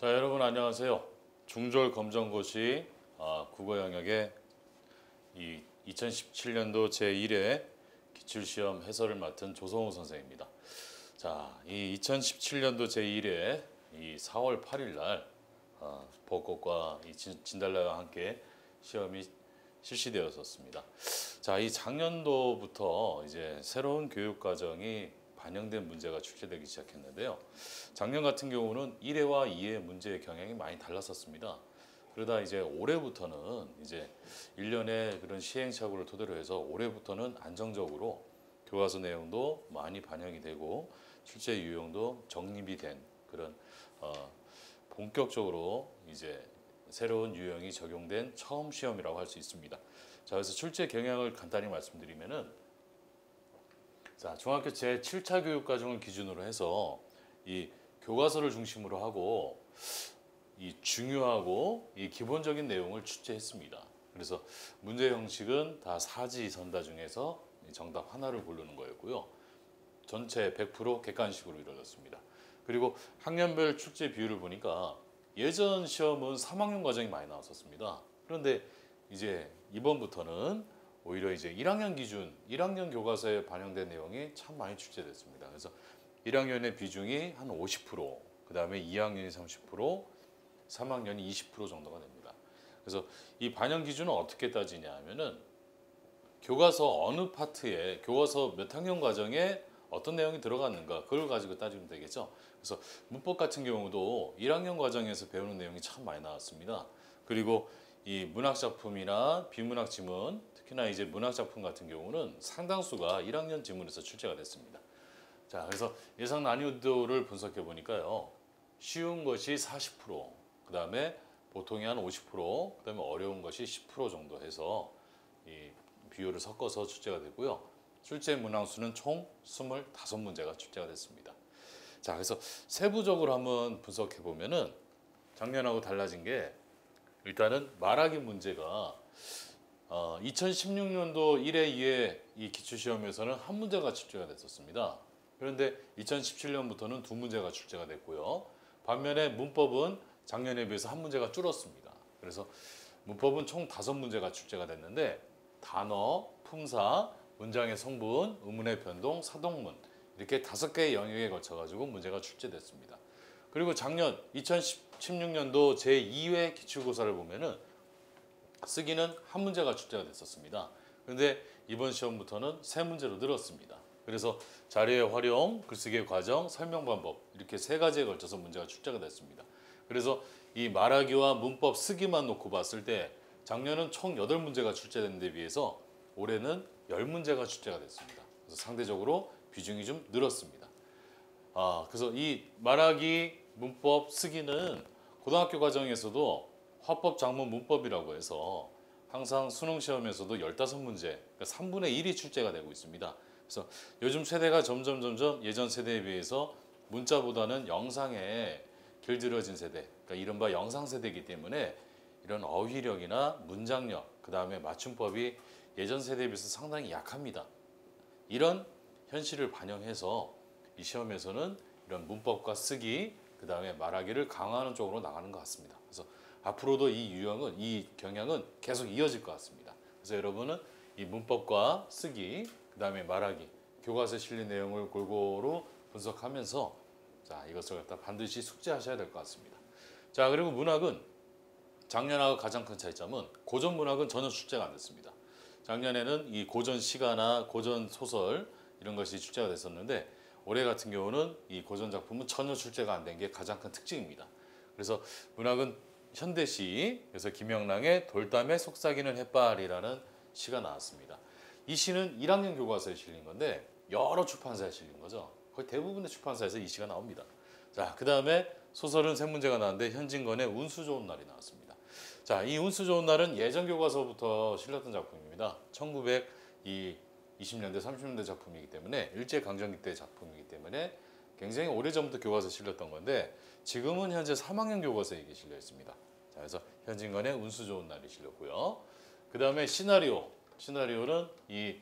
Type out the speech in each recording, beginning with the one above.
자, 여러분 안녕하세요. 중졸 검정고시 국어 영역의 이 2017년도 제1회 기출시험 해설을 맡은 조성우 선생입니다. 자, 이 2017년도 제1회 이 4월 8일 날 벚꽃과 이 진달래와 함께 시험이 실시되었었습니다. 자, 이 작년도부터 이제 새로운 교육 과정이 반영된 문제가 출제되기 시작했는데요. 작년 같은 경우는 1회와 2회 문제의 경향이 많이 달랐었습니다. 그러다 이제 올해부터는 이제 1년의 그런 시행착오를 토대로 해서 올해부터는 안정적으로 교과서 내용도 많이 반영이 되고 출제 유형도 정립이 된 그런 본격적으로 이제 새로운 유형이 적용된 처음 시험이라고 할 수 있습니다. 자, 그래서 출제 경향을 간단히 말씀드리면은 자, 중학교 제7차 교육과정을 기준으로 해서 이 교과서를 중심으로 하고 이 중요하고 이 기본적인 내용을 출제했습니다. 그래서 문제 형식은 다 사지선다 중에서 정답 하나를 고르는 거였고요. 전체 100% 객관식으로 이루어졌습니다. 그리고 학년별 출제 비율을 보니까 예전 시험은 3학년 과정이 많이 나왔었습니다. 그런데 이제 이번부터는 오히려 이제 1학년 기준, 1학년 교과서에 반영된 내용이 참 많이 출제됐습니다. 그래서 1학년의 비중이 한 50%, 그 다음에 2학년이 30%, 3학년이 20% 정도가 됩니다. 그래서 이 반영 기준은 어떻게 따지냐 하면은 교과서 어느 파트에, 교과서 몇 학년 과정에 어떤 내용이 들어갔는가, 그걸 가지고 따지면 되겠죠. 그래서 문법 같은 경우도 1학년 과정에서 배우는 내용이 참 많이 나왔습니다. 그리고 이 문학 작품이나 비문학 지문, 특히나 이제 문학 작품 같은 경우는 상당수가 1학년 지문에서 출제가 됐습니다. 자, 그래서 예상 난이도를 분석해 보니까요. 쉬운 것이 40%, 그 다음에 보통이 한 50%, 그 다음에 어려운 것이 10% 정도 해서 이 비율을 섞어서 출제가 되고요. 출제 문항수는 총 25문제가 출제가 됐습니다. 자, 그래서 세부적으로 한번 분석해 보면은 작년하고 달라진 게 일단은 말하기 문제가 2016년도 1회, 2회 이 기출시험에서는 한 문제가 출제가 됐었습니다. 그런데 2017년부터는 두 문제가 출제가 됐고요. 반면에 문법은 작년에 비해서 한 문제가 줄었습니다. 그래서 문법은 총 5문제가 출제가 됐는데 단어, 품사, 문장의 성분, 의문의 변동, 사동문 이렇게 5개의 영역에 걸쳐 가지고 문제가 출제됐습니다. 그리고 작년 2016년도 제2회 기출고사를 보면은 쓰기는 한 문제가 출제가 됐었습니다. 그런데 이번 시험부터는 3문제로 늘었습니다. 그래서 자료의 활용, 글쓰기의 과정, 설명 방법 이렇게 3가지에 걸쳐서 문제가 출제가 됐습니다. 그래서 이 말하기와 문법 쓰기만 놓고 봤을 때 작년은 총 8문제가 출제된 데 비해서 올해는 10문제가 출제가 됐습니다. 그래서 상대적으로 비중이 좀 늘었습니다. 그래서 이 말하기, 문법, 쓰기는 고등학교 과정에서도 화법, 작문, 문법이라고 해서 항상 수능 시험에서도 15문제, 그러니까 3분의 1이 출제가 되고 있습니다. 그래서 요즘 세대가 점점 예전 세대에 비해서 문자보다는 영상에 길들여진 세대, 그러니까 이른바 영상 세대이기 때문에 이런 어휘력이나 문장력, 그 다음에 맞춤법이 예전 세대에 비해서 상당히 약합니다. 이런 현실을 반영해서 이 시험에서는 이런 문법과 쓰기, 그 다음에 말하기를 강화하는 쪽으로 나가는 것 같습니다. 그래서 앞으로도 이 경향은 계속 이어질 것 같습니다. 그래서 여러분은 이 문법과 쓰기, 그 다음에 말하기, 교과서에 실린 내용을 골고루 분석하면서 자, 이것을 갖다 반드시 숙지하셔야 될 것 같습니다. 자, 그리고 문학은 작년하고 가장 큰 차이점은 고전 문학은 전혀 출제가 안 됐습니다. 작년에는 이 고전 시가나 고전 소설 이런 것이 출제가 됐었는데 올해 같은 경우는 이 고전 작품은 전혀 출제가 안 된 게 가장 큰 특징입니다. 그래서 문학은 현대시, 그래서 김영랑의 돌담에 속삭이는 햇발이라는 시가 나왔습니다. 이 시는 1학년 교과서에 실린 건데 여러 출판사에 실린 거죠. 거의 대부분의 출판사에서 이 시가 나옵니다. 자, 그 다음에 소설은 3문제가 나왔는데 현진건의 운수 좋은 날이 나왔습니다. 자, 이 운수 좋은 날은 예전 교과서부터 실렸던 작품입니다. 1920년대, 30년대 작품이기 때문에 일제강점기 때 작품이기 때문에 굉장히 오래전부터 교과서에 실렸던 건데 지금은 현재 3학년 교과서에 이게 실려 있습니다. 자, 그래서 현진건의 운수 좋은 날이 실렸고요. 그 다음에 시나리오는 이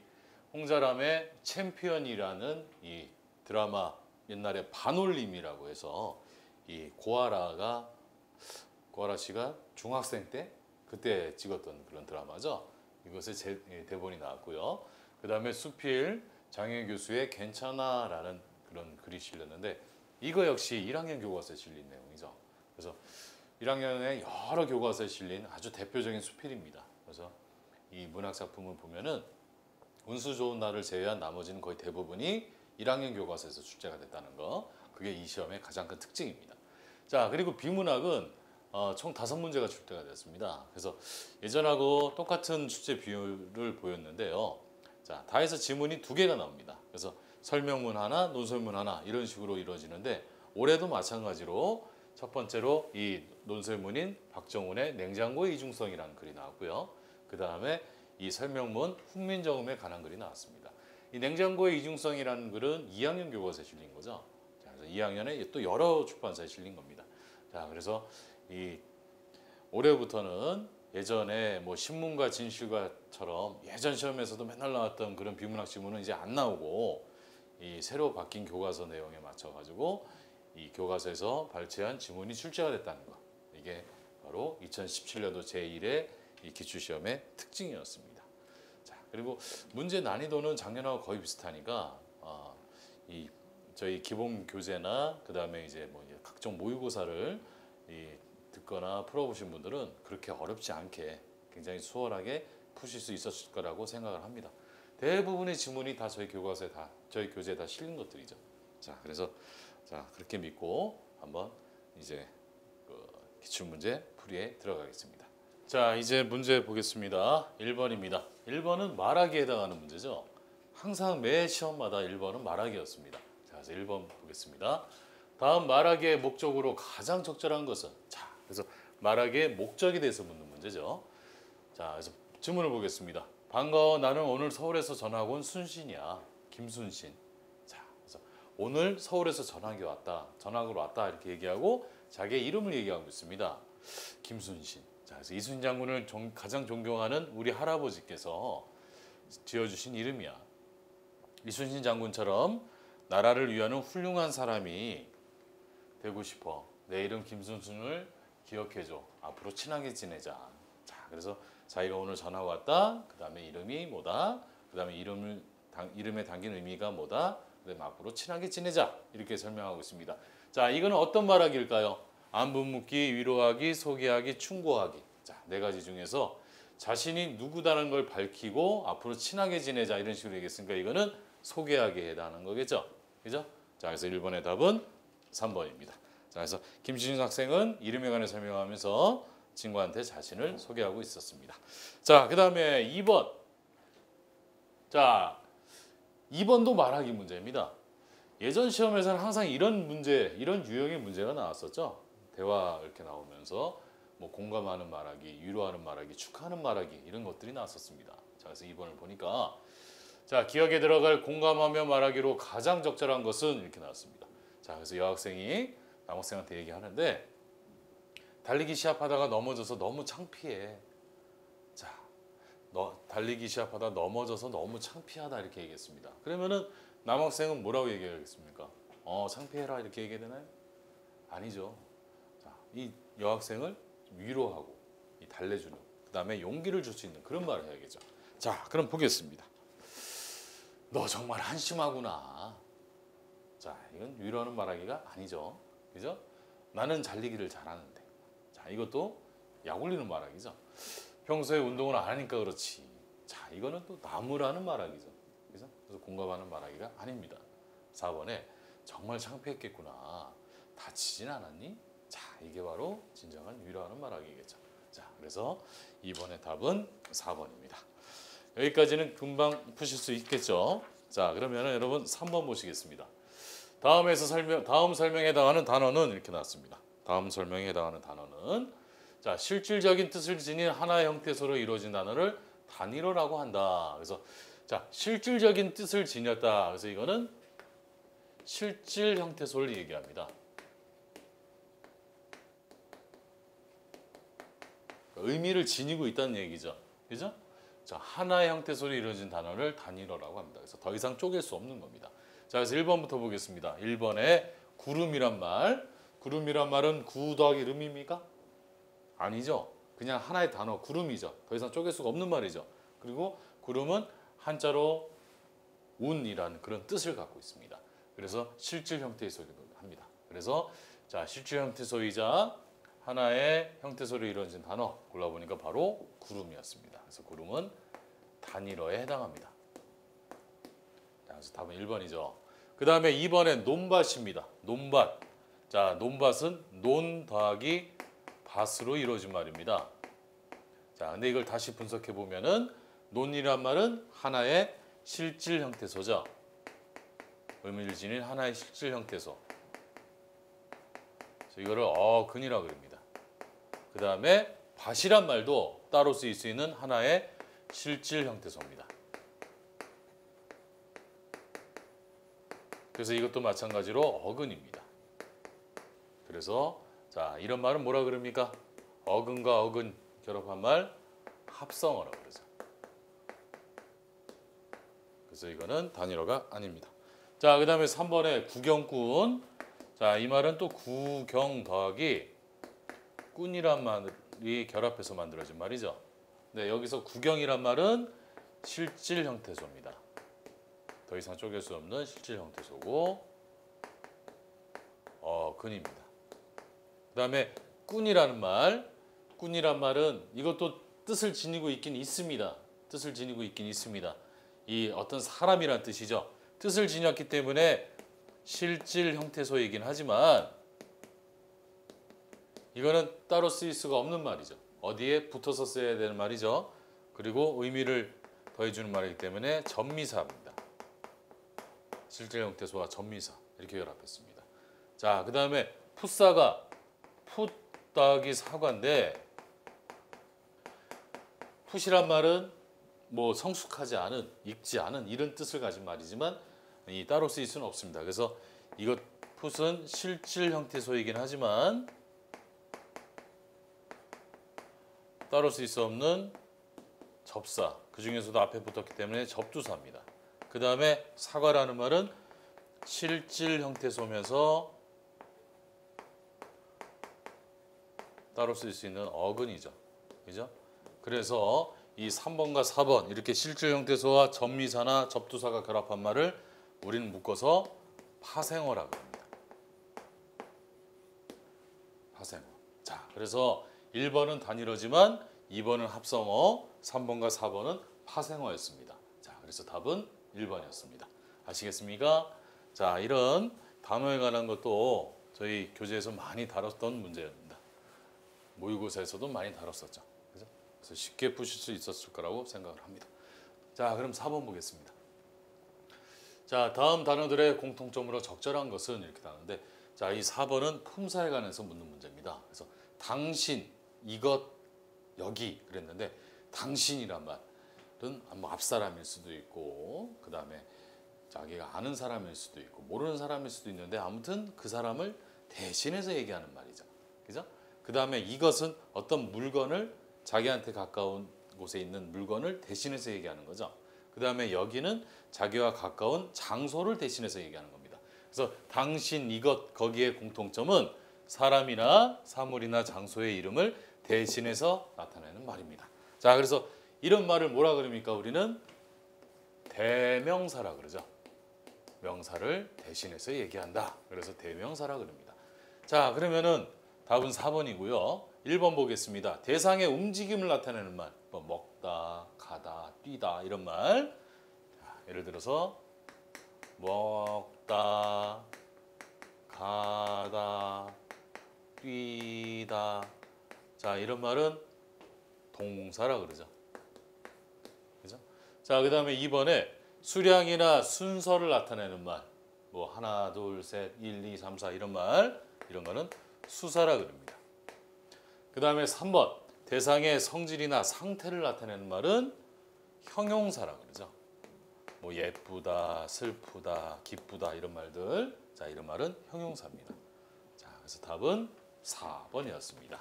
홍자람의 챔피언이라는 이 드라마 옛날에 반올림이라고 해서 이 고아라가 고아라 씨가 중학생 때 그때 찍었던 그런 드라마죠. 이것의 대본이 나왔고요. 그 다음에 수필 장혜 교수의 괜찮아라는 그런 글이 실렸는데 이거 역시 1학년 교과서에 실린 내용이죠. 그래서 1학년에 여러 교과서에 실린 아주 대표적인 수필입니다. 그래서 이 문학 작품을 보면은 운수 좋은 날을 제외한 나머지는 거의 대부분이 1학년 교과서에서 출제가 됐다는 거. 그게 이 시험의 가장 큰 특징입니다. 자, 그리고 비문학은 총 5문제가 출제가 됐습니다. 그래서 예전하고 똑같은 출제 비율을 보였는데요. 자, 다 해서 지문이 2개가 나옵니다. 그래서 설명문 하나, 논설문 하나 이런 식으로 이루어지는데 올해도 마찬가지로 첫 번째로 이 논설문인 박정훈의 냉장고의 이중성이라는 글이 나왔고요. 그 다음에 이 설명문 훈민정음에 관한 글이 나왔습니다. 이 냉장고의 이중성이라는 글은 2학년 교과서에 실린 거죠. 자, 그래서 2학년에 또 여러 출판사에 실린 겁니다. 자, 그래서 이 올해부터는 예전에 뭐 신문과 진실과처럼 예전 시험에서도 맨날 나왔던 그런 비문학 지문은 이제 안 나오고 이 새로 바뀐 교과서 내용에 맞춰 가지고 이 교과서에서 발췌한 지문이 출제가 됐다는 거. 이게 바로 2017년도 제1회 이 기출시험의 특징이었습니다. 자, 그리고 문제 난이도는 작년하고 거의 비슷하니까 이 저희 기본 교재나 그 다음에 이제 뭐 각종 모의고사를 듣거나 풀어보신 분들은 그렇게 어렵지 않게 굉장히 수월하게 푸실 수 있었을 거라고 생각을 합니다. 대부분의 지문이 다 저희 교재에 다 실린 것들이죠. 자, 그래서 자 그렇게 믿고 한번 이제 기출 문제 풀이에 들어가겠습니다. 자, 이제 문제 보겠습니다. 1번입니다. 1번은 말하기에 해당하는 문제죠. 항상 매 시험마다 1번은 말하기였습니다. 자, 그래서 1번 보겠습니다. 다음 말하기의 목적으로 가장 적절한 것은? 자, 그래서 말하기의 목적에 대해서 묻는 문제죠. 자, 그래서 질문을 보겠습니다. 반가워, 나는 오늘 서울에서 전학 온 순신이야. 김순신. 자, 그래서 오늘 서울에서 전학으로 왔다 이렇게 얘기하고 자기의 이름을 얘기하고 있습니다. 김순신. 자, 그래서 이순신 장군을 가장 존경하는 우리 할아버지께서 지어주신 이름이야. 이순신 장군처럼 나라를 위하는 훌륭한 사람이 되고 싶어. 내 이름 김순순을 기억해줘. 앞으로 친하게 지내자. 자, 그래서 자기가 오늘 전화 왔다. 그 다음에 이름이 뭐다. 그 다음에 이름에 담긴 의미가 뭐다. 그 다음에 앞으로 친하게 지내자. 이렇게 설명하고 있습니다. 자, 이거는 어떤 말하기일까요? 안부 묻기, 위로하기, 소개하기, 충고하기. 자, 4가지 중에서 자신이 누구다는 걸 밝히고 앞으로 친하게 지내자 이런 식으로 얘기했으니까 이거는 소개하기에 해당하는 거겠죠. 그죠? 자, 그래서 1번의 답은 3번입니다. 자, 그래서 김신준 학생은 이름에 관해 설명하면서 친구한테 자신을 소개하고 있었습니다. 자, 그 다음에 2번. 자, 2번도 말하기 문제입니다. 예전 시험에서는 항상 이런 문제, 이런 유형의 문제가 나왔었죠. 대화 이렇게 나오면서 뭐 공감하는 말하기, 위로하는 말하기, 축하하는 말하기 이런 것들이 나왔었습니다. 자, 그래서 2번을 보니까 자, 기억에 들어갈 공감하며 말하기로 가장 적절한 것은 이렇게 나왔습니다. 자, 그래서 여학생이 남학생한테 얘기하는데 달리기 시합하다가 넘어져서 너무 창피해. 자, 달리기 시합하다 넘어져서 너무 창피하다 이렇게 얘기했습니다. 그러면은 남학생은 뭐라고 얘기하겠습니까? 창피해라 이렇게 얘기해야 되나요? 아니죠. 자, 이 여학생을 위로하고 달래주는, 그 다음에 용기를 줄 수 있는 그런 말을 해야겠죠. 자, 그럼 보겠습니다. 너 정말 한심하구나. 자, 이건 위로하는 말하기가 아니죠. 그죠? 나는 달리기를 잘하는데. 자, 이것도 약 올리는 말하기죠. 평소에 운동을 안 하니까 그렇지. 자, 이거는 또 나무라는 말하기죠. 그죠? 그래서 공감하는 말하기가 아닙니다. 4번에 정말 창피했겠구나. 다치진 않았니? 자, 이게 바로 진정한 위로하는 말하기겠죠. 자, 그래서 2번의 답은 4번입니다. 여기까지는 금방 푸실 수 있겠죠. 자, 그러면 여러분 3번 보시겠습니다. 다음 설명에 해당하는 단어는 이렇게 나왔습니다. 다음 설명에 해당하는 단어는 자, 실질적인 뜻을 지닌 하나의 형태소로 이루어진 단어를 단위로라고 한다. 그래서 자, 실질적인 뜻을 지녔다. 그래서 이거는 실질 형태소를 얘기합니다. 의미를 지니고 있다는 얘기죠. 그죠? 자, 하나의 형태소로 이루어진 단어를 단위로라고 합니다. 그래서 더 이상 쪼갤 수 없는 겁니다. 자, 그래서 1번부터 보겠습니다. 1번에 구름이란 말. 구름이란 말은 구 더하기 름입니까? 아니죠. 그냥 하나의 단어 구름이죠. 더 이상 쪼갤 수가 없는 말이죠. 그리고 구름은 한자로 운이라는 그런 뜻을 갖고 있습니다. 그래서 실질 형태의 소리도 합니다. 그래서 자, 실질 형태 소이자 하나의 형태 소리로 이루어진 단어 골라보니까 바로 구름이었습니다. 그래서 구름은 단일어에 해당합니다. 자, 그래서 답은 1번이죠. 그 다음에 2번엔 논밭입니다. 논밭. 자, 논밭은 논 더하기 밭으로 이루어진 말입니다. 자, 근데 이걸 다시 분석해 보면은 논이란 말은 하나의 실질 형태소죠. 의미를 지닌 하나의 실질 형태소. 그래서 이거를 어근이라고 그럽니다. 그 다음에 밭이란 말도 따로 쓰일 수 있는 하나의 실질 형태소입니다. 그래서 이것도 마찬가지로 어근입니다. 그래서 자, 이런 말은 뭐라 그럽니까? 어근과 어근 결합한 말 합성어라고 그러죠. 그래서 이거는 단일어가 아닙니다. 자, 그 다음에 3번에 구경꾼. 자, 이 말은 또 구경 더하기 꾼이란 말이 결합해서 만들어진 말이죠. 네, 여기서 구경이란 말은 실질 형태소입니다. 더 이상 쪼갤 수 없는 실질 형태소고 근입니다. 그 다음에 꾼이라는 말. 꾼이란 말은 이것도 뜻을 지니고 있긴 있습니다. 뜻을 지니고 있긴 있습니다. 이 어떤 사람이란 뜻이죠. 뜻을 지녔기 때문에 실질 형태소이긴 하지만 이거는 따로 쓰일 수가 없는 말이죠. 어디에 붙어서 써야 되는 말이죠. 그리고 의미를 더해주는 말이기 때문에 전미사입니다. 실질 형태소와 전미사 이렇게 결합했습니다. 자, 그 다음에 풋사가 풋 더하기 사과인데 풋이란 말은 뭐 성숙하지 않은, 익지 않은 이런 뜻을 가진 말이지만 이 따로 쓰일 수는 없습니다. 그래서 이것 풋은 실질 형태소이긴 하지만 따로 쓰일 수 없는 접사, 그 중에서도 앞에 붙었기 때문에 접두사입니다. 그 다음에 사과라는 말은 실질 형태소면서 따로 쓸 수 있는 어근이죠. 그죠? 그래서 이 3번과 4번 이렇게 실질 형태소와 접미사나 접두사가 결합한 말을 우리는 묶어서 파생어라고 합니다. 파생어. 자, 그래서 1번은 단일어지만 2번은 합성어, 3번과 4번은 파생어였습니다. 자, 그래서 답은 1번이었습니다. 아시겠습니까? 자, 이런 단어에 관한 것도 저희 교재에서 많이 다뤘던 문제입니다. 모의고사에서도 많이 다뤘었죠. 그죠? 그래서 쉽게 푸실 수 있었을 거라고 생각을 합니다. 자, 그럼 4번 보겠습니다. 자, 다음 단어들의 공통점으로 적절한 것은 이렇게 나오는데, 자, 이 4번은 품사에 관해서 묻는 문제입니다. 그래서 당신, 이것, 여기 그랬는데 당신이란 말은 뭐 앞사람일 수도 있고 그 다음에 자기가 아는 사람일 수도 있고 모르는 사람일 수도 있는데 아무튼 그 사람을 대신해서 얘기하는 말이죠. 그죠? 그 다음에 이것은 어떤 물건을 자기한테 가까운 곳에 있는 물건을 대신해서 얘기하는 거죠. 그 다음에 여기는 자기와 가까운 장소를 대신해서 얘기하는 겁니다. 그래서 당신, 이것, 거기에 공통점은 사람이나 사물이나 장소의 이름을 대신해서 나타내는 말입니다. 자, 그래서 이런 말을 뭐라 그럽니까? 우리는 대명사라 그러죠. 명사를 대신해서 얘기한다. 그래서 대명사라 그럽니다. 자, 그러면은 답은 4번이고요. 1번 보겠습니다. 대상의 움직임을 나타내는 말. 뭐 먹다, 가다, 뛰다 이런 말. 자, 예를 들어서 먹다, 가다, 뛰다. 자, 이런 말은 동사라 그러죠. 그죠? 자, 그다음에 2번에 수량이나 순서를 나타내는 말. 뭐 하나, 둘, 셋, 1, 2, 3, 4 이런 말. 이런 거는 수사라 그럽니다. 그다음에 3번. 대상의 성질이나 상태를 나타내는 말은 형용사라 그러죠. 뭐 예쁘다, 슬프다, 기쁘다 이런 말들. 자, 이런 말은 형용사입니다. 자, 그래서 답은 4번이었습니다.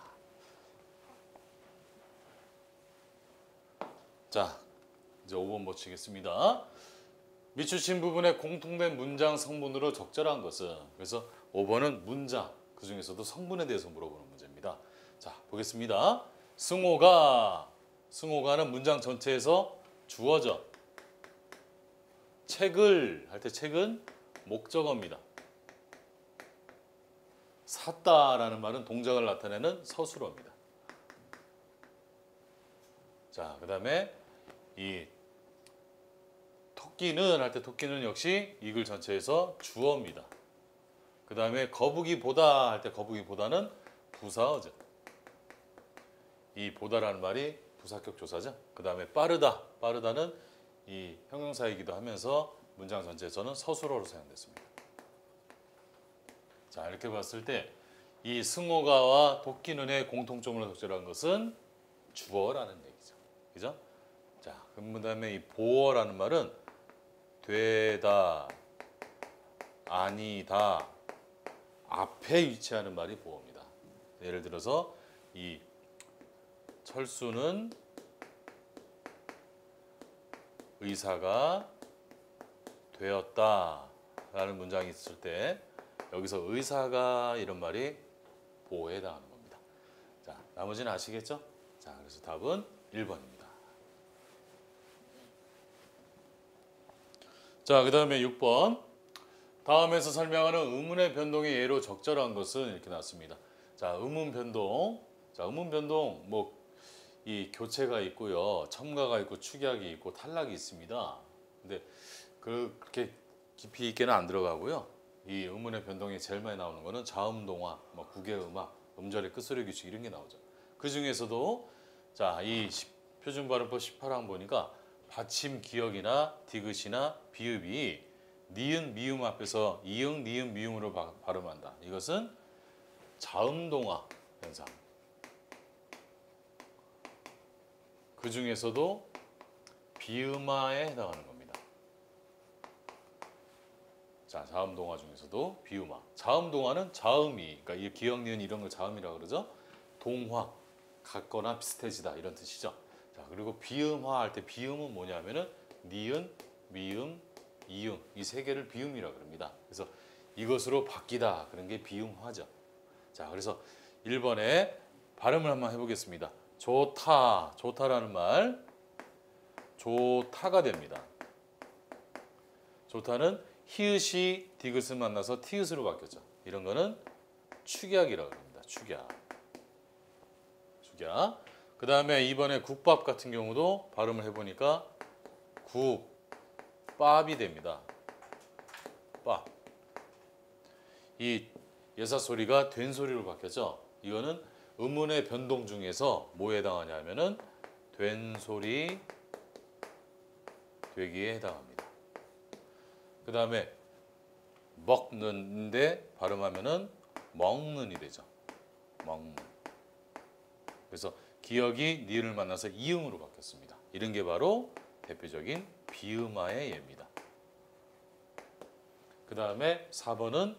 자, 이제 5번 보시겠습니다. 밑주신 부분에 공통된 문장 성분으로 적절한 것은, 그래서 5번은 문장, 그 중에서도 성분에 대해서 물어보는 문제입니다. 자, 보겠습니다. 승호가는 문장 전체에서 주어져. 책을 할 때 책은 목적어입니다. 샀다라는 말은 동작을 나타내는 서술어입니다. 자, 그다음에 이 토끼는 할 때 토끼는 역시 이글 전체에서 주어입니다. 그다음에 거북이보다 할 때 거북이보다는 부사어죠. 이 보다라는 말이 부사격 조사죠. 그다음에 빠르다는 이 형용사이기도 하면서 문장 전체에서는 서술어로 사용됐습니다. 자, 이렇게 봤을 때 이 승호가와 토끼는의 공통점으로 적절한 것은 주어라는 얘기죠. 그죠? 자, 그다음에 이 보어라는 말은 되다, 아니다, 앞에 위치하는 말이 보어입니다. 예를 들어서 이 철수는 의사가 되었다라는 문장이 있을 때 여기서 의사가 이런 말이 보호에 해당하는 겁니다. 자, 나머지는 아시겠죠? 자, 그래서 답은 1번입니다. 자, 그 다음에 6번. 다음에서 설명하는 의문의 변동의 예로 적절한 것은 이렇게 나왔습니다. 자, 의문 변동. 자, 의문 변동 뭐 이 교체가 있고요, 첨가가 있고, 축약이 있고, 탈락이 있습니다. 근데 그렇게 깊이 있게는 안 들어가고요. 이 의문의 변동이 제일 많이 나오는 거는 자음동화, 뭐 국외음악, 음절의 끝소리 규칙 이런 게 나오죠. 그 중에서도 자, 이 표준발음법 18항 보니까 받침 기역이나 디귿이나 비읍이 니은 미음 앞에서 이응 니은 미음으로 발음한다. 이것은 자음동화 현상. 그 중에서도 비음화에 해당하는 겁니다. 자, 자음동화 중에서도 비음화. 자음동화는 자음이, 그러니까 이 기역, 니은 이런 걸 자음이라고 그러죠. 동화, 같거나 비슷해지다 이런 뜻이죠. 자, 그리고 비음화 할 때 비음은 뭐냐면은 니은, 미음, 이응 이 세 개를 비음이라고 합니다. 그래서 이것으로 바뀌다 그런 게 비음화죠. 자, 그래서 1번에 발음을 한번 해보겠습니다. 좋다라는 말 좋다가 됩니다. 좋다는 히읗이 디귿을 만나서 티읕으로 바뀌었죠. 이런 거는 축약이라고 합니다. 축약. 그 다음에 이번에 국밥 같은 경우도 발음을 해보니까 밥이 됩니다. 밥. 이 예사 소리가 된 소리로 바뀌었죠. 이거는 의문의 변동 중에서 뭐에 해당하냐 하면은 된 소리 되기에 해당합니다. 그 다음에 먹는데 발음하면은 먹는이 되죠. 먹는. 그래서 기역이 니은을 만나서 이응으로 바뀌었습니다. 이런 게 바로 대표적인 비음화의 예입니다. 그 다음에 4번은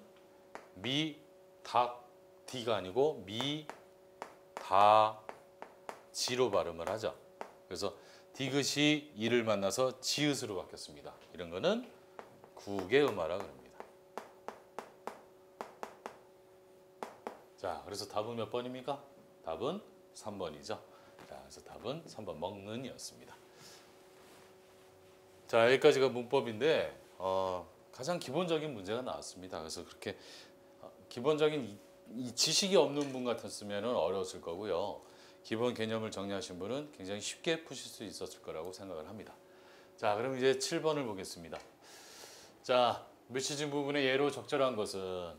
디가 아니고 지로 발음을 하죠. 그래서 디귿이 이를 만나서 지읒으로 바뀌었습니다. 이런 거는 국의 음화라고 합니다. 자, 그래서 답은 몇 번입니까? 답은 3번이죠. 자, 그래서 답은 3번 먹는이었습니다. 자, 여기까지가 문법인데 가장 기본적인 문제가 나왔습니다. 그래서 그렇게 기본적인 이 지식이 없는 분 같았으면 어려웠을 거고요. 기본 개념을 정리하신 분은 굉장히 쉽게 푸실 수 있었을 거라고 생각을 합니다. 자, 그럼 이제 7번을 보겠습니다. 자, 묻히진 부분의 예로 적절한 것은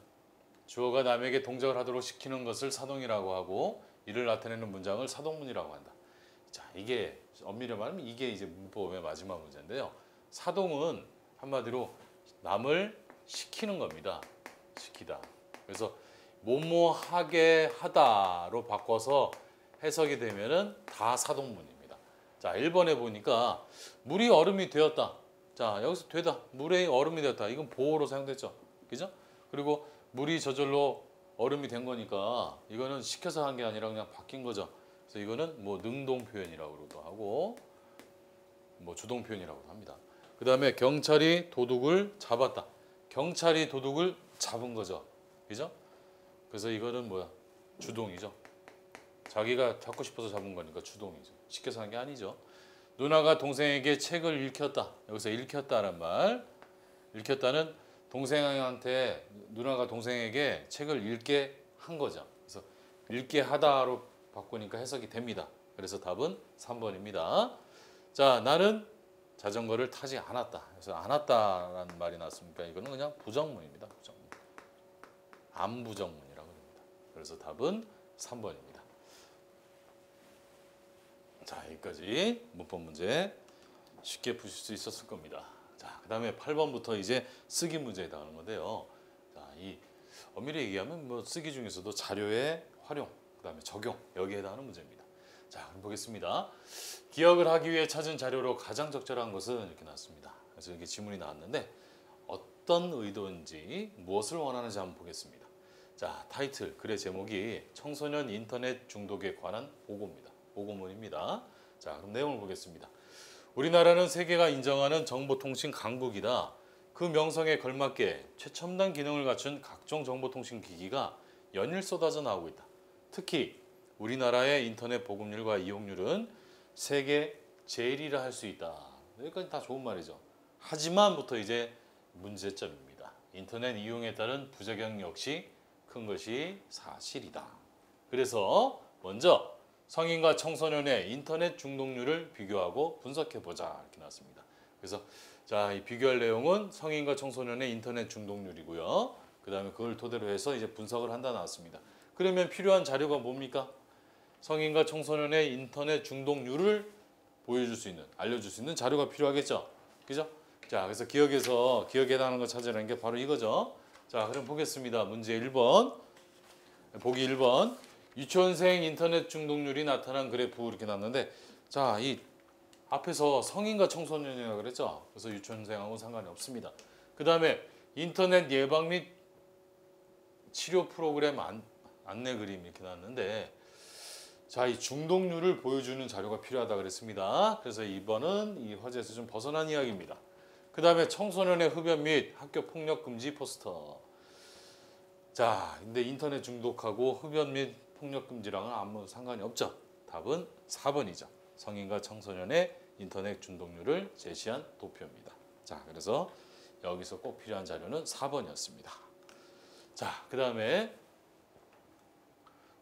주어가 남에게 동작을 하도록 시키는 것을 사동이라고 하고 이를 나타내는 문장을 사동문이라고 한다. 자, 이게 엄밀히 말하면 이게 이제 문법의 마지막 문제인데요. 사동은 한마디로 남을 시키는 겁니다. 시키다. 그래서 뭐뭐하게 하다로 바꿔서 해석이 되면은 다 사동문입니다. 자, 1번에 보니까 물이 얼음이 되었다. 자, 여기서 되다. 물에 얼음이 되었다. 이건 보어로 사용됐죠. 그죠? 그리고 물이 저절로 얼음이 된 거니까 이거는 시켜서 한 게 아니라 그냥 바뀐 거죠. 그래서 이거는 뭐 능동 표현이라고도 하고 뭐 주동 표현이라고도 합니다. 그 다음에 경찰이 도둑을 잡았다. 경찰이 도둑을 잡은 거죠. 그죠? 그래서 이거는 뭐야? 주동이죠. 자기가 잡고 싶어서 잡은 거니까 주동이죠. 시켜서 한 게 아니죠. 누나가 동생에게 책을 읽혔다. 여기서 읽혔다란 말. 읽혔다는 동생한테 누나가 동생에게 책을 읽게 한 거죠. 그래서 읽게 하다로 바꾸니까 해석이 됩니다. 그래서 답은 3번입니다. 자, 나는 자전거를 타지 않았다. 그래서 않았다라는 말이 나왔으니까 이거는 그냥 부정문입니다. 부정문. 안부정문이라고 합니다. 그래서 답은 3번입니다. 자, 여기까지 문법 문제 쉽게 푸실 수 있었을 겁니다. 자, 그 다음에 8번부터 이제 쓰기 문제에 나오는 건데요. 자, 이 엄밀히 얘기하면 뭐 쓰기 중에서도 자료의 활용, 그 다음에 적용, 여기에 해당하는 문제입니다. 자, 그럼 보겠습니다. 기억을 하기 위해 찾은 자료로 가장 적절한 것은 이렇게 나왔습니다. 그래서 이렇게 지문이 나왔는데 어떤 의도인지 무엇을 원하는지 한번 보겠습니다. 자, 타이틀, 글의 제목이 청소년 인터넷 중독에 관한 보고입니다. 보고문입니다. 자, 그럼 내용을 보겠습니다. 우리나라는 세계가 인정하는 정보통신 강국이다. 그 명성에 걸맞게 최첨단 기능을 갖춘 각종 정보통신 기기가 연일 쏟아져 나오고 있다. 특히 우리나라의 인터넷 보급률과 이용률은 세계 제일이라 할 수 있다. 여기까지 다 좋은 말이죠. 하지만부터 이제 문제점입니다. 인터넷 이용에 따른 부작용 역시 큰 것이 사실이다. 그래서 먼저 성인과 청소년의 인터넷 중독률을 비교하고 분석해보자 이렇게 나왔습니다. 그래서 자, 이 비교할 내용은 성인과 청소년의 인터넷 중독률이고요. 그 다음에 그걸 토대로 해서 이제 분석을 한다 나왔습니다. 그러면 필요한 자료가 뭡니까? 성인과 청소년의 인터넷 중독률을 보여줄 수 있는, 알려줄 수 있는 자료가 필요하겠죠. 그죠? 자, 그래서 기억에 해당하는 거 찾으라는 게 바로 이거죠. 자, 그럼 보겠습니다. 문제 1번. 보기 1번. 유치원생 인터넷 중독률이 나타난 그래프 이렇게 나왔는데, 자, 이 앞에서 성인과 청소년이라고 그랬죠. 그래서 유치원생하고 상관이 없습니다. 그 다음에 인터넷 예방 및 치료 프로그램 안내 그림 이렇게 나왔는데, 자, 이 중독률을 보여주는 자료가 필요하다 그랬습니다. 그래서 2번은 이 화제에서 좀 벗어난 이야기입니다. 그 다음에 청소년의 흡연 및 학교 폭력 금지 포스터. 자, 근데 인터넷 중독하고 흡연 및 폭력 금지랑은 아무 상관이 없죠. 답은 4번이죠. 성인과 청소년의 인터넷 중독률을 제시한 도표입니다. 자, 그래서 여기서 꼭 필요한 자료는 4번이었습니다. 자, 그 다음에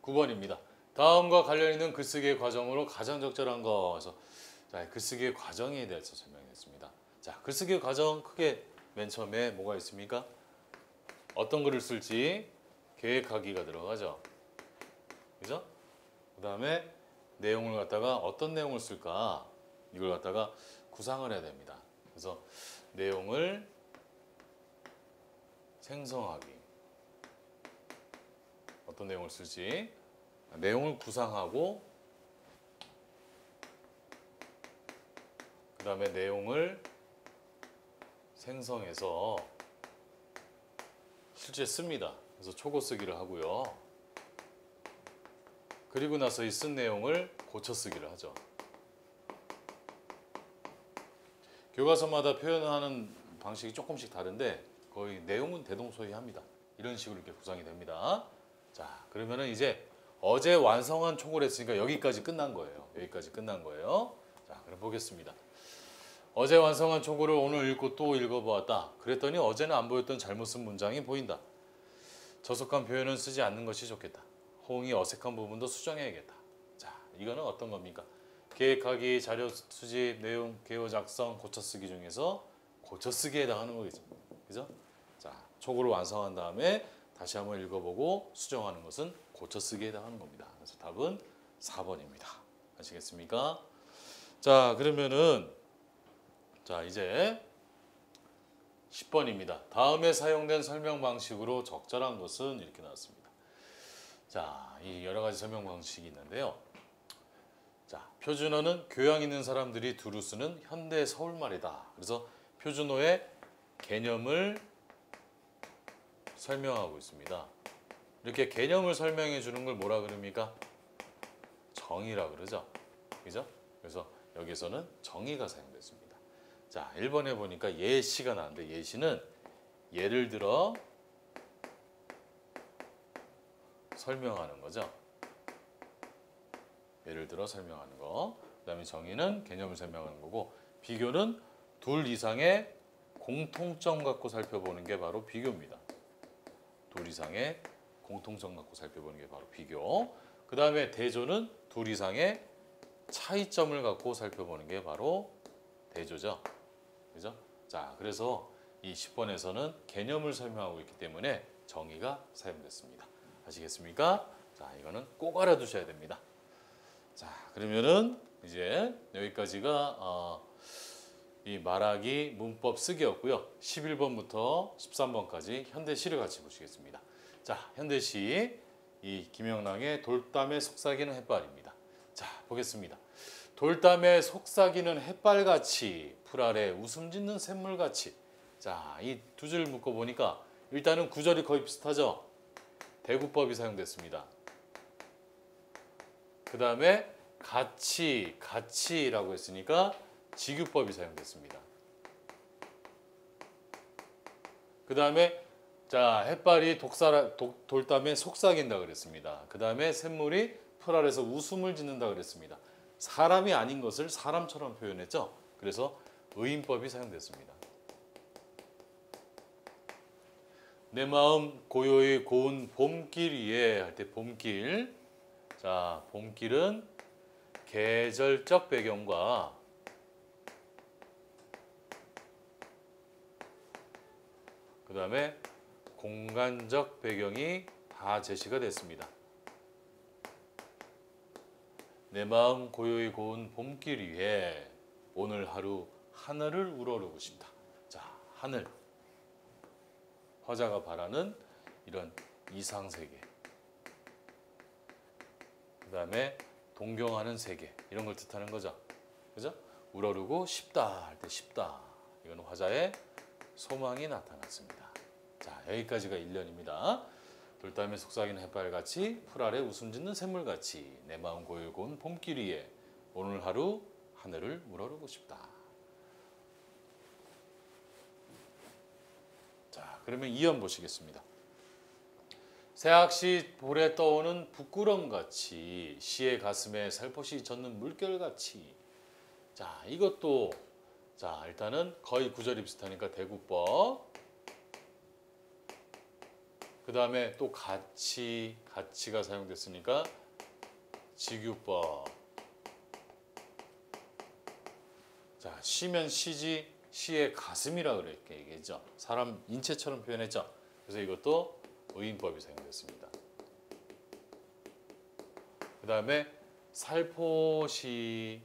9번입니다. 다음과 관련 있는 글쓰기의 과정으로 가장 적절한 거. 그래서 자, 글쓰기의 과정에 대해서 설명했습니다. 자, 글쓰기의 과정 크게 맨 처음에 뭐가 있습니까? 어떤 글을 쓸지 계획하기가 들어가죠. 그죠? 그 다음에 내용을 갖다가 어떤 내용을 쓸까? 이걸 갖다가 구상을 해야 됩니다. 그래서 내용을 생성하기. 어떤 내용을 쓸지 내용을 구상하고 그 다음에 내용을 생성해서 실제 씁니다. 그래서 초고 쓰기를 하고요. 그리고 나서 이 쓴 내용을 고쳐 쓰기를 하죠. 교과서마다 표현하는 방식이 조금씩 다른데 거의 내용은 대동소이합니다. 이런 식으로 이렇게 구성이 됩니다. 자, 그러면은 이제 어제 완성한 초고를 했으니까 여기까지 끝난 거예요. 여기까지 끝난 거예요. 자, 그럼 보겠습니다. 어제 완성한 초고를 오늘 읽고 또 읽어보았다. 그랬더니 어제는 안 보였던 잘못 쓴 문장이 보인다. 저속한 표현은 쓰지 않는 것이 좋겠다. 호응이 어색한 부분도 수정해야겠다. 자, 이거는 어떤 겁니까? 계획하기, 자료 수집, 내용, 개요 작성, 고쳐 쓰기 중에서 고쳐 쓰기에 해당하는 거겠죠. 그죠? 자, 초고를 완성한 다음에 다시 한번 읽어보고 수정하는 것은 고쳐 쓰기에 해당하는 겁니다. 그래서 답은 4번입니다. 아시겠습니까? 자, 그러면은 자, 이제 10번입니다. 다음에 사용된 설명 방식으로 적절한 것은 이렇게 나왔습니다. 자, 이 여러 가지 설명 방식이 있는데요. 자, 표준어는 교양 있는 사람들이 두루 쓰는 현대 서울말이다. 그래서 표준어의 개념을 설명하고 있습니다. 이렇게 개념을 설명해 주는 걸 뭐라 그럽니까? 정의라 그러죠. 그죠? 그래서 여기서는 정의가 사용됐습니다. 자, 1번에 보니까 예시가 나왔는데 예시는 예를 들어 설명하는 거죠. 예를 들어 설명하는 거. 그다음에 정의는 개념을 설명하는 거고 비교는 둘 이상의 공통점 갖고 살펴보는 게 바로 비교입니다. 둘 이상의 공통점 갖고 살펴보는 게 바로 비교. 그다음에 대조는 둘 이상의 차이점을 갖고 살펴보는 게 바로 대조죠. 그죠? 자, 그래서 이 10번에서는 개념을 설명하고 있기 때문에 정의가 사용됐습니다. 아시겠습니까? 자, 이거는 꼭 알아두셔야 됩니다. 자, 그러면은 이제 여기까지가 이 말하기 문법 쓰기였고요. 11번부터 13번까지 현대시를 같이 보시겠습니다. 자, 현대시 이 김영랑의 돌담에 속삭이는 햇발입니다. 자, 보겠습니다. 돌담에 속삭이는 햇발같이 풀 아래 웃음 짓는 샘물같이. 자, 이 두 줄 묶어 보니까 일단은 구절이 거의 비슷하죠. 대구법이 사용됐습니다. 그 다음에 같이라고 했으니까 지규법이 사용됐습니다. 그 다음에 자, 햇발이 돌담에 속삭인다 그랬습니다. 그 다음에 샘물이 풀 아래서 웃음을 짓는다 그랬습니다. 사람이 아닌 것을 사람처럼 표현했죠. 그래서 의인법이 사용됐습니다. 내 마음 고요히 고운 봄길 위에 할 때 봄길. 자, 봄길은 계절적 배경과 그 다음에 공간적 배경이 다 제시가 됐습니다. 내 마음 고요히 고운 봄길 위에 오늘 하루 하늘을 우러르고 싶다. 자, 하늘. 화자가 바라는 이런 이상세계. 그 다음에 동경하는 세계. 이런 걸 뜻하는 거죠. 그죠? 우러르고 싶다 할 때 싶다. 이건 화자의 소망이 나타났습니다. 자, 여기까지가 1년입니다. 돌담에 속삭이는 햇발같이 풀 아래 웃음 짓는 샘물같이 내 마음 고요히 고운 봄길 위에 오늘 하루 하늘을 우러르고 싶다. 자, 그러면 2연 보시겠습니다. 새학시 볼에 떠오는 부끄럼같이 시의 가슴에 살포시 젖는 물결같이. 자, 이것도 자, 일단은 거의 구절이 비슷하니까 대구법. 그 다음에 또 같이가 사용됐으니까 지규법. 자, 시면 시지 시의 가슴이라 그렇게 얘기했죠. 사람 인체처럼 표현했죠. 그래서 이것도 의인법이 사용됐습니다. 그 다음에 살포시,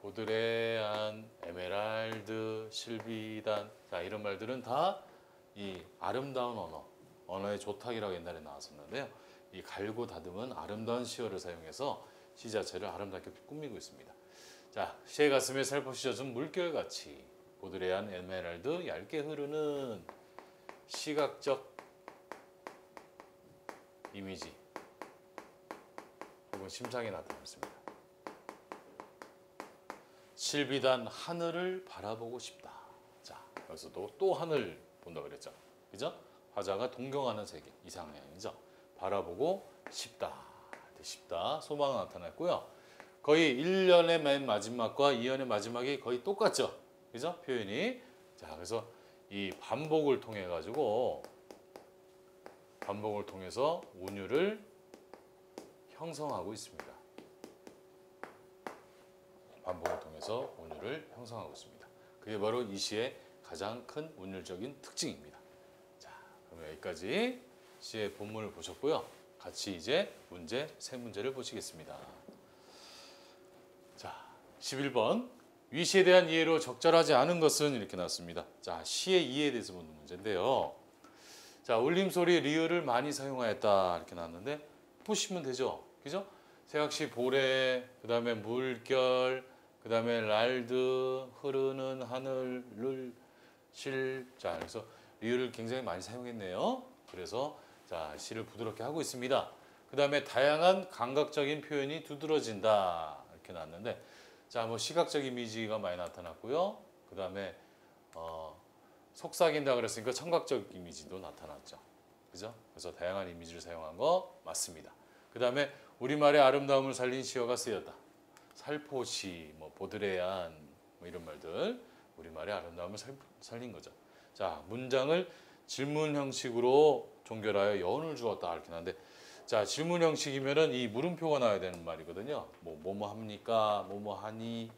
보드레안, 에메랄드, 실비단. 자, 이런 말들은 다 이 아름다운 언어의 조탁이라고 옛날에 나왔었는데요. 이 갈고 다듬은 아름다운 시어를 사용해서 시 자체를 아름답게 꾸미고 있습니다. 자, 시의 가슴에 살포시 젖은 물결같이 보드레안 에메랄드 얇게 흐르는 시각적 이미지 혹은 심상이 나타났습니다. 실비단 하늘을 바라보고 싶다. 자, 여기서도 또 하늘 본다 그랬죠. 그죠? 화자가 동경하는 세계, 이상향이죠. 바라보고 싶다. 싶다. 소망이 나타났고요. 거의 1년의 맨 마지막과 2년의 마지막이 거의 똑같죠. 그죠? 표현이. 자, 그래서 이 반복을 통해 가지고 반복을 통해서 운율을 형성하고 있습니다. 반복을 통해서 운율을 형성하고 있습니다. 그게 바로 이 시의 가장 큰 운율적인 특징입니다. 자, 그럼 여기까지 시의 본문을 보셨고요. 같이 이제 문제 세 문제를 보시겠습니다. 자, 11번. 위시에 대한 이해로 적절하지 않은 것은 이렇게 나왔습니다. 자, 시의 이해에 대해서 묻는 문제인데요. 자, 울림소리 리을을 많이 사용하였다 이렇게 나왔는데 보시면 되죠. 그죠? 새학시 보래, 그 다음에 물결, 그 다음에 랄드, 흐르는 하늘을 실. 자, 그래서 리을을 굉장히 많이 사용했네요. 그래서 자, 시를 부드럽게 하고 있습니다. 그 다음에 다양한 감각적인 표현이 두드러진다 이렇게 나왔는데 자, 뭐 시각적 이미지가 많이 나타났고요. 그 다음에 속삭인다 그랬으니까 청각적 이미지도 나타났죠. 그죠? 그래서 다양한 이미지를 사용한 거 맞습니다. 그 다음에 우리말의 아름다움을 살린 시어가 쓰였다. 살포시, 뭐 보드레안 뭐 이런 말들 우리말의 아름다움을 살린 거죠. 자, 문장을 질문 형식으로 종결하여 여운을 주었다 이렇게 하는데, 자, 질문 형식이면은 이 물음표가 나와야 되는 말이거든요. 뭐뭐 합니까? 뭐뭐 하니?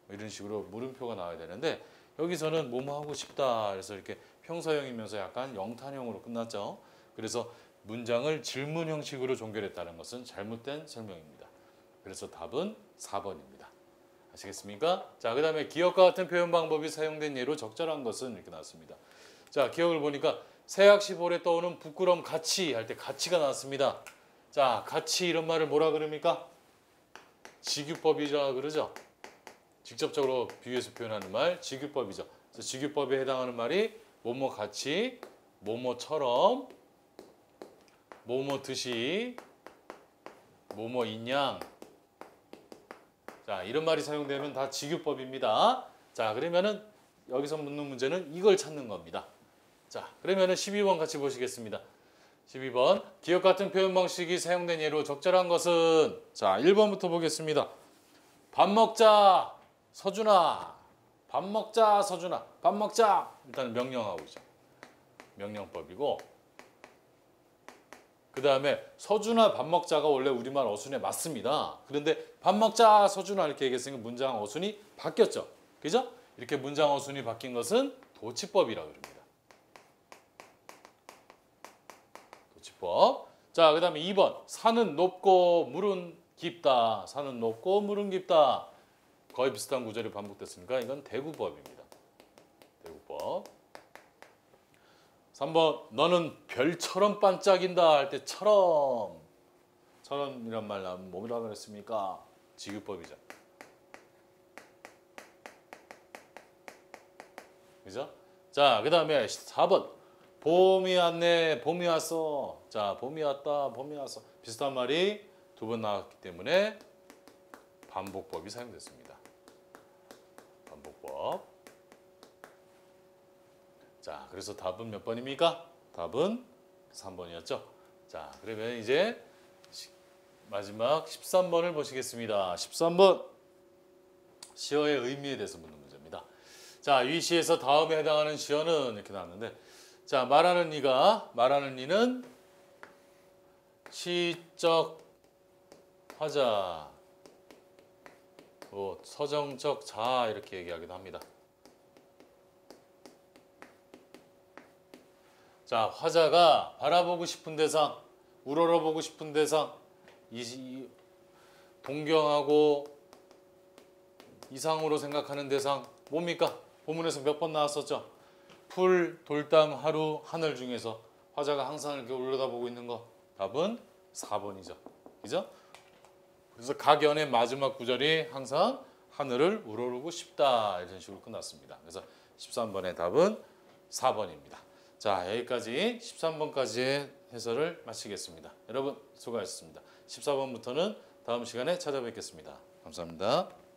뭐 이런 식으로 물음표가 나와야 되는데 여기서는 뭐뭐 하고 싶다. 그래서 이렇게 평서형이면서 약간 영탄형으로 끝났죠. 그래서 문장을 질문 형식으로 종결했다는 것은 잘못된 설명입니다. 그래서 답은 4번입니다. 아시겠습니까? 자, 그 다음에 기억과 같은 표현 방법이 사용된 예로 적절한 것은 이렇게 나왔습니다. 자, 기억을 보니까 새학시볼에 떠오는 부끄럼 가치 할 때 가치가 나왔습니다. 자, 가치 이런 말을 뭐라 그럽니까? 직유법이라 그러죠. 직접적으로 비유해서 표현하는 말 직유법이죠. 그래서 직유법에 해당하는 말이 뭐뭐 같이, 뭐뭐처럼, 뭐뭐 듯이, 뭐뭐 인양. 자, 이런 말이 사용되면 다 직유법입니다. 자, 그러면은 여기서 묻는 문제는 이걸 찾는 겁니다. 자, 그러면은 12번 같이 보시겠습니다. 12번 기억 같은 표현 방식이 사용된 예로 적절한 것은, 자, 1번부터 보겠습니다. 밥 먹자 서준아. 밥 먹자 서준아. 밥 먹자. 일단 명령하고 있죠. 명령법이고, 그 다음에 서준아 밥 먹자가 원래 우리말 어순에 맞습니다. 그런데 밥 먹자 서준아 이렇게 얘기했으니까 문장 어순이 바뀌었죠. 그죠? 이렇게 문장 어순이 바뀐 것은 도치법이라고 합니다. 도치법. 자, 그 다음에 2번 산은 높고 물은 깊다. 산은 높고 물은 깊다. 거의 비슷한 구절이 반복됐으니까 이건 대구법입니다. 대구법. 3번 너는 별처럼 반짝인다 할 때 처럼, 처럼이란 말 나오면 뭐라고 그랬습니까? 직유법이죠. 그죠? 자, 그 다음에 4번 봄이 왔네 봄이 왔어. 자, 봄이 왔다 봄이 왔어. 비슷한 말이 두 번 나왔기 때문에 반복법이 사용됐습니다. 반복법. 자, 그래서 답은 몇 번입니까? 답은 3번이었죠. 자, 그러면 이제 마지막 13번을 보시겠습니다. 13번 시어의 의미에 대해서 묻는 문제입니다. 자, 이 시에서 다음에 해당하는 시어는 이렇게 나왔는데, 자, 말하는 이는 시적 화자, 서정적 자 이렇게 얘기하기도 합니다. 자, 화자가 바라보고 싶은 대상, 우러러보고 싶은 대상, 동경하고 이상으로 생각하는 대상 뭡니까? 본문에서 몇 번 나왔었죠? 풀, 돌담, 하루, 하늘 중에서 화자가 항상 이렇게 올려다보고 있는 거. 답은 4번이죠. 그죠? 그래서 각연의 마지막 구절이 항상 하늘을 우러르고 싶다 이런 식으로 끝났습니다. 그래서 13번의 답은 4번입니다. 자, 여기까지 13번까지의 해설을 마치겠습니다. 여러분 수고하셨습니다. 14번부터는 다음 시간에 찾아뵙겠습니다. 감사합니다.